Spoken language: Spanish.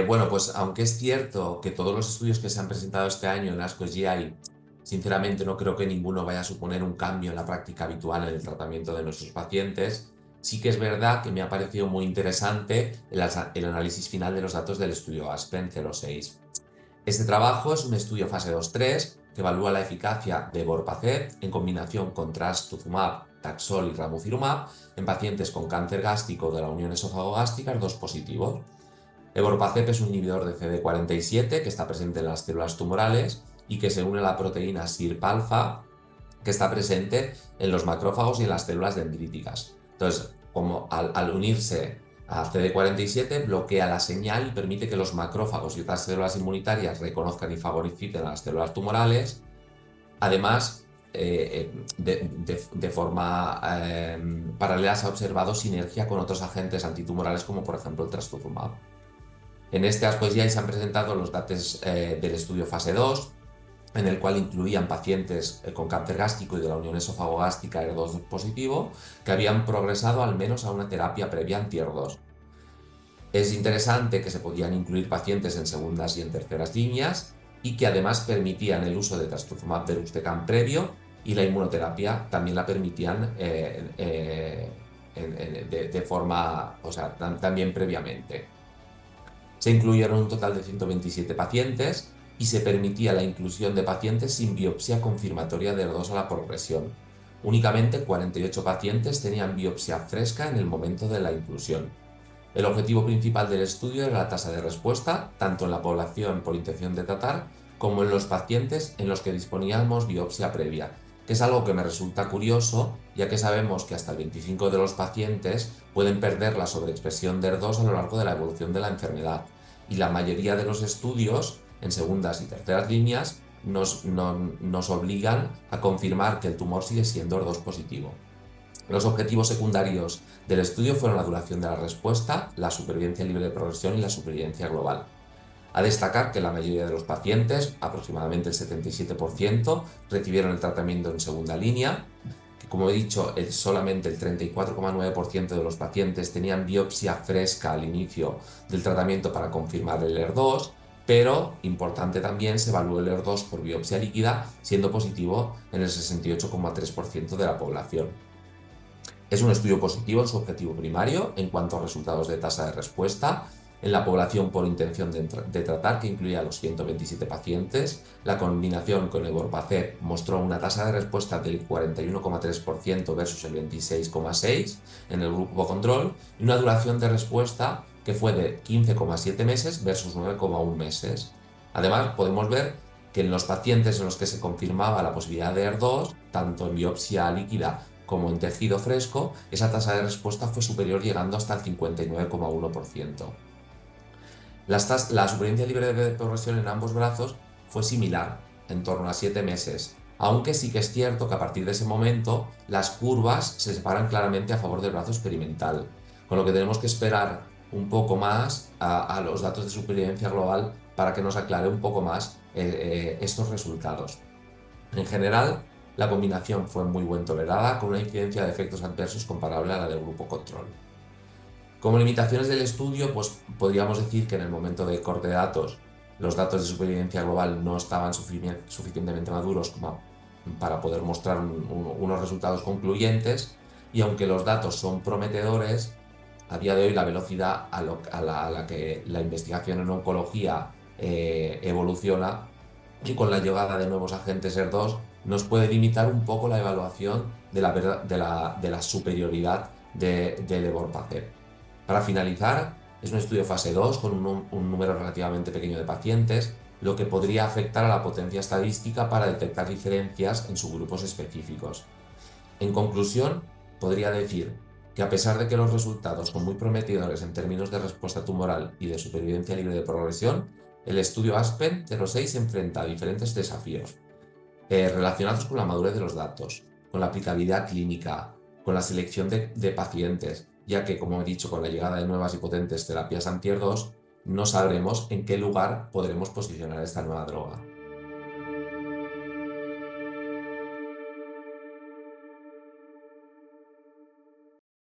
Bueno, pues aunque es cierto que todos los estudios que se han presentado este año en ASCO GI, sinceramente no creo que ninguno vaya a suponer un cambio en la práctica habitual en el tratamiento de nuestros pacientes, sí que es verdad que me ha parecido muy interesante el análisis final de los datos del estudio ASPEN-06. Este trabajo es un estudio fase 2-3 que evalúa la eficacia de evorpacept en combinación con trastuzumab, taxol y ramucirumab en pacientes con cáncer gástrico de la unión esófago-gástrica HER2 positivo. Evorpacept es un inhibidor de CD47 que está presente en las células tumorales y que se une a la proteína SIRP-alfa que está presente en los macrófagos y en las células dendríticas. Entonces, como al unirse a CD47 bloquea la señal y permite que los macrófagos y otras células inmunitarias reconozcan y favorezcan a las células tumorales. Además, de forma paralela se ha observado sinergia con otros agentes antitumorales como por ejemplo el trastuzumab. En este ASCO GI se han presentado los datos del estudio fase 2, en el cual incluían pacientes con cáncer gástrico y de la unión esófago-gástrica HER2 positivo que habían progresado al menos a una terapia previa anti-HER2. Es interesante que se podían incluir pacientes en segundas y en terceras líneas y que además permitían el uso de trastuzumab deruxtecan previo y la inmunoterapia también la permitían de forma, o sea, también previamente. Se incluyeron un total de 127 pacientes y se permitía la inclusión de pacientes sin biopsia confirmatoria de HER2 a la progresión. Únicamente 48 pacientes tenían biopsia fresca en el momento de la inclusión. El objetivo principal del estudio era la tasa de respuesta, tanto en la población por intención de tratar como en los pacientes en los que disponíamos biopsia previa, que es algo que me resulta curioso, ya que sabemos que hasta el 25% de los pacientes pueden perder la sobreexpresión de HER2 a lo largo de la evolución de la enfermedad, y la mayoría de los estudios en segundas y terceras líneas nos obligan a confirmar que el tumor sigue siendo HER2 positivo. Los objetivos secundarios del estudio fueron la duración de la respuesta, la supervivencia libre de progresión y la supervivencia global. A destacar que la mayoría de los pacientes, aproximadamente el 77%, recibieron el tratamiento en segunda línea, que como he dicho, solamente el 34,9% de los pacientes tenían biopsia fresca al inicio del tratamiento para confirmar el HER2, pero, importante también, se evaluó el HER2 por biopsia líquida, siendo positivo en el 68,3% de la población. Es un estudio positivo en su objetivo primario en cuanto a resultados de tasa de respuesta en la población por intención de tratar, que incluía a los 127 pacientes. La combinación con evorpacept mostró una tasa de respuesta del 41,3% versus el 26,6% en el grupo control y una duración de respuesta que fue de 15,7 meses versus 9,1 meses. Además, podemos ver que en los pacientes en los que se confirmaba la posibilidad de HER2, tanto en biopsia líquida como en tejido fresco, esa tasa de respuesta fue superior, llegando hasta el 59,1%. La supervivencia libre de progresión en ambos brazos fue similar, en torno a 7 meses, aunque sí que es cierto que a partir de ese momento las curvas se separan claramente a favor del brazo experimental, con lo que tenemos que esperar un poco más a los datos de supervivencia global para que nos aclare un poco más estos resultados. En general, la combinación fue muy bien tolerada, con una incidencia de efectos adversos comparable a la del grupo control. Como limitaciones del estudio, pues podríamos decir que en el momento de corte de datos, los datos de supervivencia global no estaban suficientemente maduros como para poder mostrar unos resultados concluyentes, y aunque los datos son prometedores, a día de hoy la velocidad a la que la investigación en oncología evoluciona, y con la llegada de nuevos agentes HER2 nos puede limitar un poco la evaluación de la superioridad del evorpacept. Para finalizar, es un estudio fase 2 con un número relativamente pequeño de pacientes, lo que podría afectar a la potencia estadística para detectar diferencias en subgrupos específicos. En conclusión, podría decir que a pesar de que los resultados son muy prometedores en términos de respuesta tumoral y de supervivencia libre de progresión, el estudio ASPEN-06 se enfrenta a diferentes desafíos relacionados con la madurez de los datos, con la aplicabilidad clínica, con la selección de pacientes, ya que, como he dicho, con la llegada de nuevas y potentes terapias anti-HER2, no sabremos en qué lugar podremos posicionar esta nueva droga.